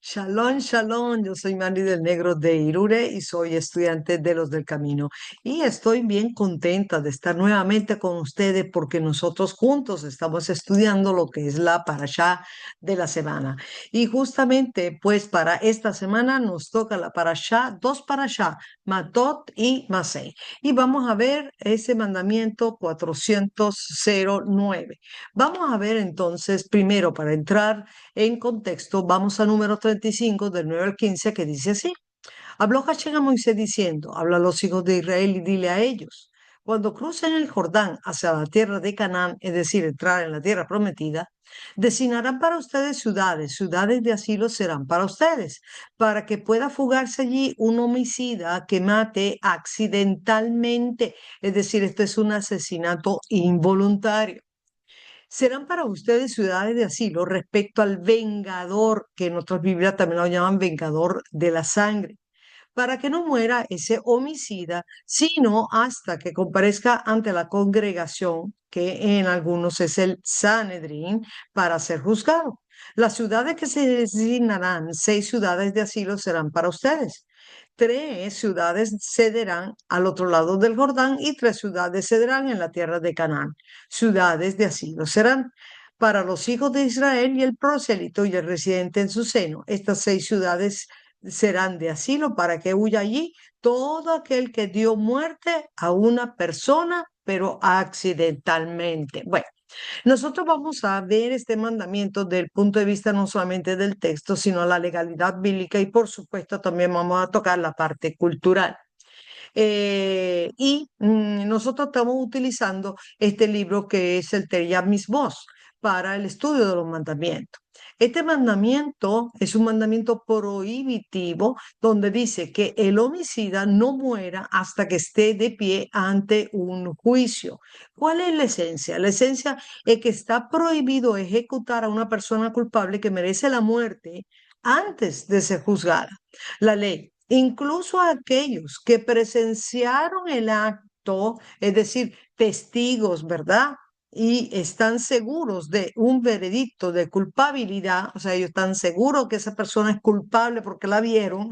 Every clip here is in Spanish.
Shalom, shalom. Yo soy Mandy del Negro de Irure y soy estudiante de los del Camino. Y estoy bien contenta de estar nuevamente con ustedes porque nosotros juntos estamos estudiando lo que es la parashá de la semana. Y justamente, pues para esta semana nos toca la parashá, dos parashá, Matot y Masei. Y vamos a ver ese mandamiento 409. Vamos a ver entonces, primero, para entrar en contexto, vamos al número 35 del 9 al 15 que dice así. Habló Hashem a Moisés diciendo, habla a los hijos de Israel y dile a ellos, cuando crucen el Jordán hacia la tierra de Canaán, es decir, entrar en la tierra prometida, designarán para ustedes ciudades, ciudades de asilo serán para ustedes, para que pueda fugarse allí un homicida que mate accidentalmente, es decir, esto es un asesinato involuntario. Serán para ustedes ciudades de asilo respecto al vengador, que en otras Biblias también lo llaman vengador de la sangre, para que no muera ese homicida, sino hasta que comparezca ante la congregación, que en algunos es el Sanedrín, para ser juzgado. Las ciudades que se designarán, 6 ciudades de asilo serán para ustedes. 3 ciudades cederán al otro lado del Jordán y 3 ciudades cederán en la tierra de Canaán. Ciudades de asilo serán para los hijos de Israel y el prosélito y el residente en su seno. Estas 6 ciudades serán de asilo para que huya allí todo aquel que dio muerte a una persona, pero accidentalmente. Bueno, nosotros vamos a ver este mandamiento desde el punto de vista no solamente del texto, sino la legalidad bíblica y por supuesto también vamos a tocar la parte cultural. Nosotros estamos utilizando este libro que es el Teria Mismos para el estudio de los mandamientos. Este mandamiento es un mandamiento prohibitivo donde dice que el homicida no muera hasta que esté de pie ante un juicio. ¿Cuál es la esencia? La esencia es que está prohibido ejecutar a una persona culpable que merece la muerte antes de ser juzgada. La ley, incluso a aquellos que presenciaron el acto, es decir, testigos, ¿verdad? Y están seguros de un veredicto de culpabilidad, o sea, ellos están seguros que esa persona es culpable porque la vieron,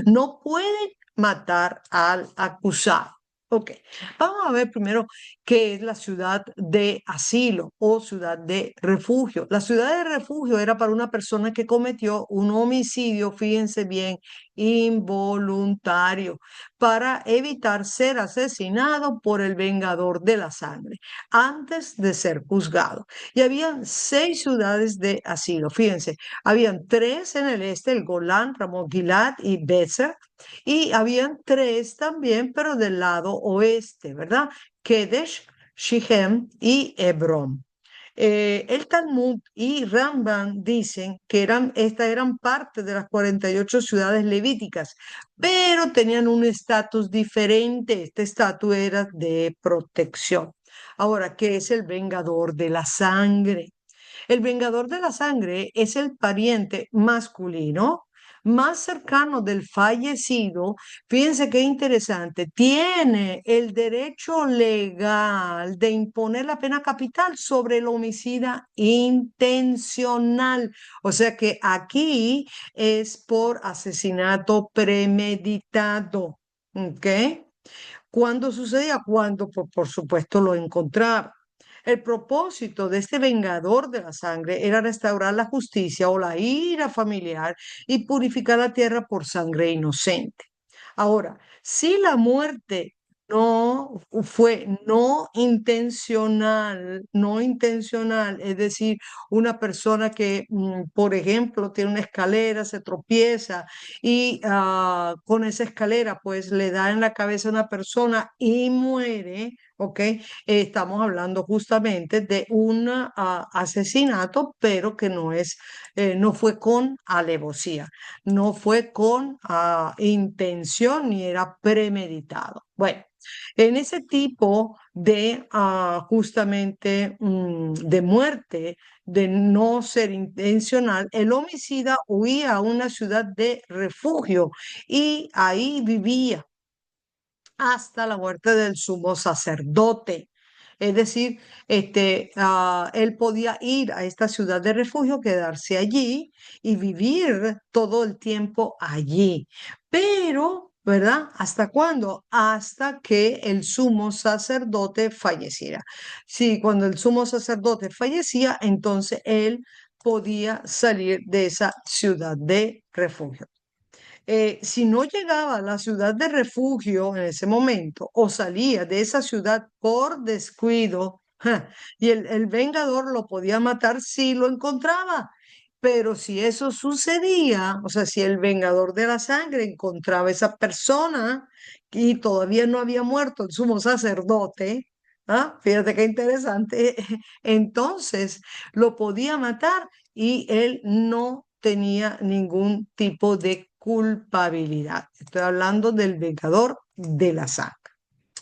no pueden matar al acusado. Ok, vamos a ver primero qué es la ciudad de asilo o ciudad de refugio. La ciudad de refugio era para una persona que cometió un homicidio, fíjense bien, involuntario, para evitar ser asesinado por el vengador de la sangre antes de ser juzgado. Y habían 6 ciudades de asilo, fíjense, habían 3 en el este, el Golán, Ramón Gilad y Bezer, y habían 3 también, pero del lado oeste, ¿verdad? Kedesh, Shechem y Hebrón. El Talmud y Ramban dicen que estas eran parte de las 48 ciudades levíticas, pero tenían un estatus diferente. Este estatus era de protección. Ahora, ¿qué es el vengador de la sangre? El vengador de la sangre es el pariente masculino más cercano del fallecido. Fíjense qué interesante. Tiene el derecho legal de imponer la pena capital sobre el homicida intencional. O sea que aquí es por asesinato premeditado. ¿Ok? ¿Cuándo sucedía? Cuando, por supuesto, lo encontraron. El propósito de este vengador de la sangre era restaurar la justicia o la ira familiar y purificar la tierra por sangre inocente. Ahora, si la muerte no fue no intencional, es decir, una persona que, por ejemplo, tiene una escalera, se tropieza y con esa escalera pues le da en la cabeza a una persona y muere, ¿ok? Estamos hablando justamente de un asesinato, pero que no fue con alevosía, no fue con intención ni era premeditado. Bueno, en ese tipo de justamente de muerte, de no ser intencional, el homicida huía a una ciudad de refugio y ahí vivía hasta la muerte del sumo sacerdote. Es decir, él podía ir a esta ciudad de refugio, quedarse allí y vivir todo el tiempo allí. Pero, ¿verdad? ¿Hasta cuándo? Hasta que el sumo sacerdote falleciera. Sí, cuando el sumo sacerdote fallecía, entonces él podía salir de esa ciudad de refugio. Si no llegaba a la ciudad de refugio en ese momento o salía de esa ciudad por descuido, y el vengador lo podía matar si lo encontraba. Pero si eso sucedía, o sea, si el vengador de la sangre encontraba a esa persona y todavía no había muerto el sumo sacerdote, fíjate qué interesante, entonces lo podía matar y él no tenía ningún tipo de culpabilidad. Estoy hablando del vengador de la sangre,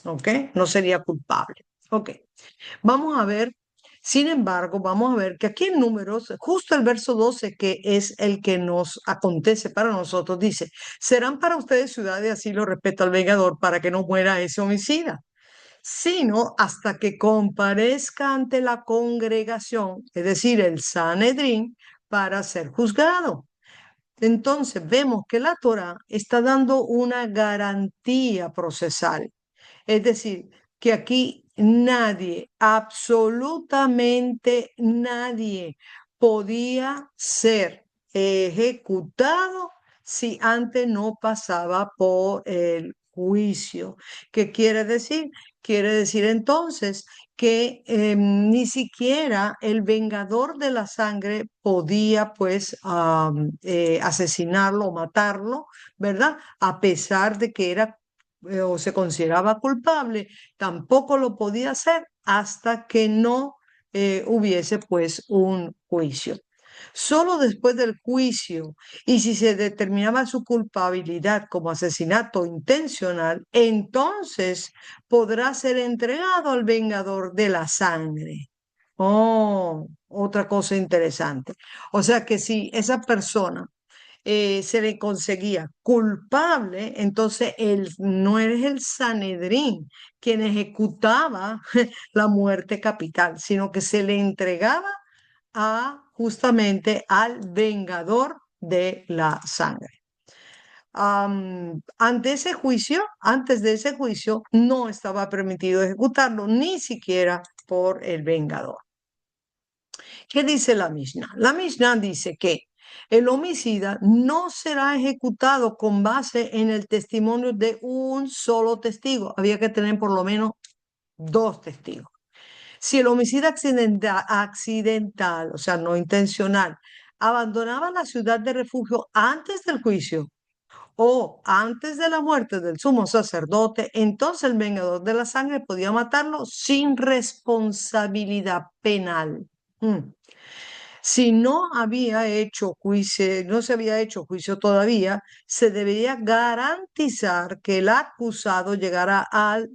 ¿ok? No sería culpable. Ok, vamos a ver. Sin embargo, vamos a ver que aquí en Números, justo el verso 12, que es el que nos acontece para nosotros, dice, serán para ustedes ciudades de asilo respecto al vengador para que no muera ese homicida, sino hasta que comparezca ante la congregación, es decir, el Sanedrín, para ser juzgado. Entonces vemos que la Torá está dando una garantía procesal. Es decir, que aquí nadie, absolutamente nadie, podía ser ejecutado si antes no pasaba por el juicio. ¿Qué quiere decir? Quiere decir entonces que ni siquiera el vengador de la sangre podía pues asesinarlo o matarlo, ¿verdad? A pesar de que era o se consideraba culpable, tampoco lo podía hacer hasta que no hubiese pues un juicio. Solo después del juicio y si se determinaba su culpabilidad como asesinato intencional, entonces podrá ser entregado al vengador de la sangre. Oh, otra cosa interesante. O sea que si esa persona se le conseguía culpable, entonces no es el Sanedrín quien ejecutaba la muerte capital, sino que se le entregaba justamente al vengador de la sangre. Ante ese juicio, antes de ese juicio, no estaba permitido ejecutarlo, ni siquiera por el vengador. ¿Qué dice la Mishnah? La Mishnah dice que el homicida no será ejecutado con base en el testimonio de un solo testigo. Había que tener por lo menos dos testigos. Si el homicida accidental, o sea, no intencional, abandonaba la ciudad de refugio antes del juicio o antes de la muerte del sumo sacerdote, entonces el vengador de la sangre podía matarlo sin responsabilidad penal. Si no había hecho juicio, no se había hecho juicio todavía, se debería garantizar que el acusado llegara al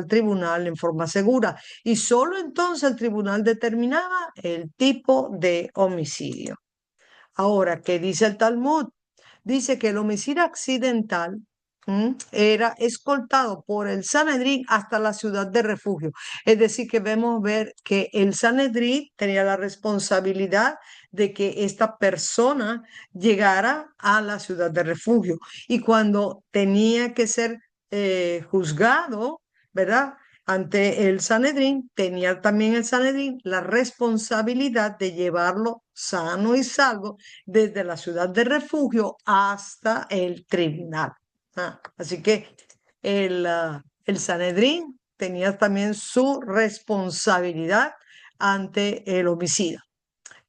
tribunal en forma segura y solo entonces el tribunal determinaba el tipo de homicidio. Ahora, ¿qué dice el Talmud? Dice que el homicidio accidental era escoltado por el Sanedrín hasta la ciudad de refugio. Es decir, que vemos ver que el Sanedrín tenía la responsabilidad de que esta persona llegara a la ciudad de refugio. Y cuando tenía que ser juzgado, ¿verdad? Ante el Sanedrín, tenía también el Sanedrín la responsabilidad de llevarlo sano y salvo desde la ciudad de refugio hasta el tribunal. Así que el Sanedrín tenía también su responsabilidad ante el homicida.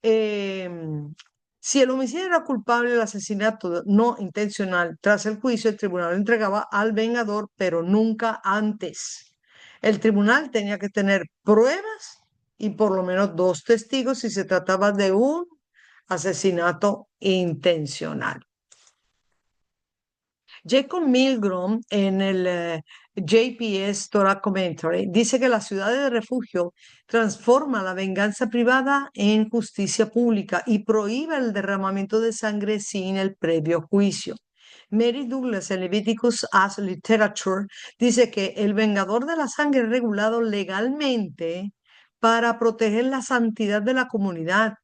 Si el homicida era culpable del asesinato no intencional, tras el juicio, el tribunal lo entregaba al vengador, pero nunca antes. El tribunal tenía que tener pruebas y por lo menos dos testigos si se trataba de un asesinato intencional. Jacob Milgrom en el JPS Torah Commentary dice que la ciudad de refugio transforma la venganza privada en justicia pública y prohíbe el derramamiento de sangre sin el previo juicio. Mary Douglas en Leviticus as Literature dice que el vengador de la sangre es regulado legalmente para proteger la santidad de la comunidad.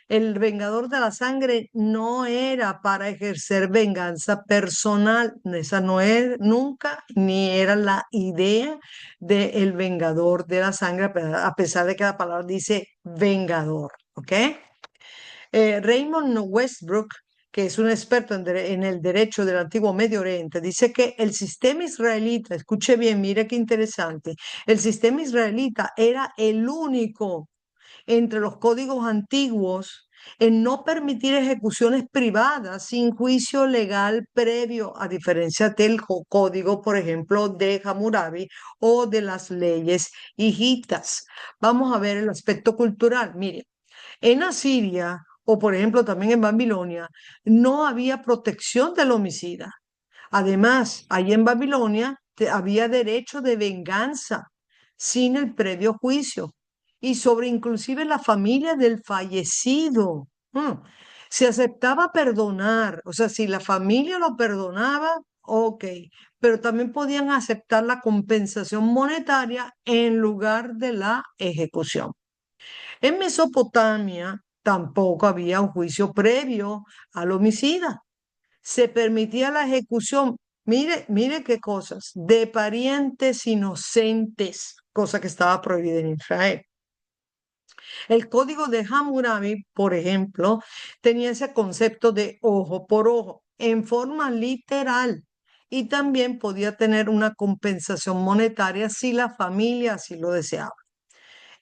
El vengador de la sangre no era para ejercer venganza personal. Esa no es nunca ni era la idea del vengador de la sangre, a pesar de que la palabra dice vengador, ¿ok? Raymond Westbrook, que es un experto en el derecho del antiguo Medio Oriente, dice que el sistema israelita, escuche bien, mire qué interesante, el sistema israelita era el único entre los códigos antiguos en no permitir ejecuciones privadas sin juicio legal previo, a diferencia del código, por ejemplo, de Hammurabi o de las leyes hijitas. Vamos a ver el aspecto cultural. Mire, en Asiria o, por ejemplo, también en Babilonia, no había protección del homicida. Además, allí en Babilonia había derecho de venganza sin el previo juicio y sobre inclusive la familia del fallecido. Se aceptaba perdonar, o sea, si la familia lo perdonaba, ok, pero también podían aceptar la compensación monetaria en lugar de la ejecución. En Mesopotamia tampoco había un juicio previo al homicida. Se permitía la ejecución, mire, mire qué cosas, de parientes inocentes, cosa que estaba prohibida en Israel. El código de Hammurabi, por ejemplo, tenía ese concepto de ojo por ojo en forma literal y también podía tener una compensación monetaria si la familia así lo deseaba.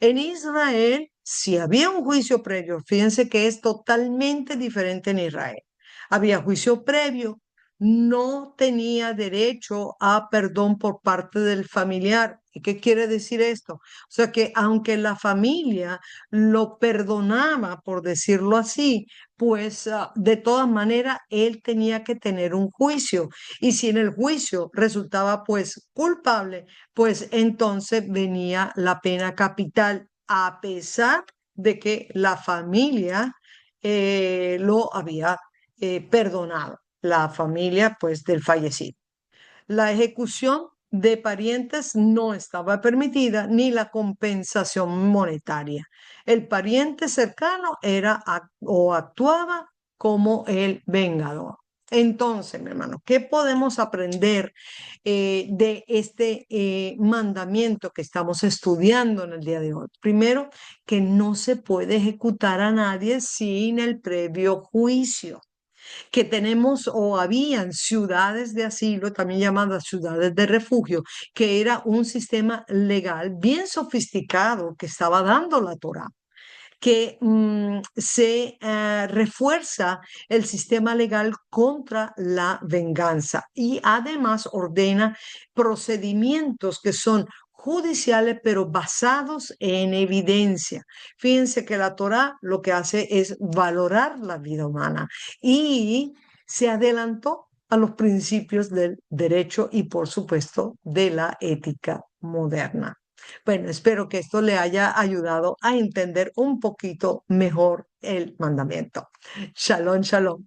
En Israel, si había un juicio previo, fíjense que es totalmente diferente en Israel. Había juicio previo, no tenía derecho a perdón por parte del familiar. ¿Y qué quiere decir esto? O sea que aunque la familia lo perdonaba, por decirlo así, pues de todas maneras él tenía que tener un juicio. Y si en el juicio resultaba pues culpable, pues entonces venía la pena capital, a pesar de que la familia lo había perdonado, la familia pues del fallecido. La ejecución de parientes no estaba permitida ni la compensación monetaria. El pariente cercano era o actuaba como el vengador. Entonces, mi hermano, ¿qué podemos aprender de este mandamiento que estamos estudiando en el día de hoy? Primero, que no se puede ejecutar a nadie sin el previo juicio, que tenemos o habían ciudades de asilo, también llamadas ciudades de refugio, que era un sistema legal bien sofisticado que estaba dando la Torá, que se refuerza el sistema legal contra la venganza y además ordena procedimientos que son judiciales, pero basados en evidencia. Fíjense que la Torá lo que hace es valorar la vida humana y se adelantó a los principios del derecho y, por supuesto, de la ética moderna. Bueno, espero que esto le haya ayudado a entender un poquito mejor el mandamiento. Shalom, shalom.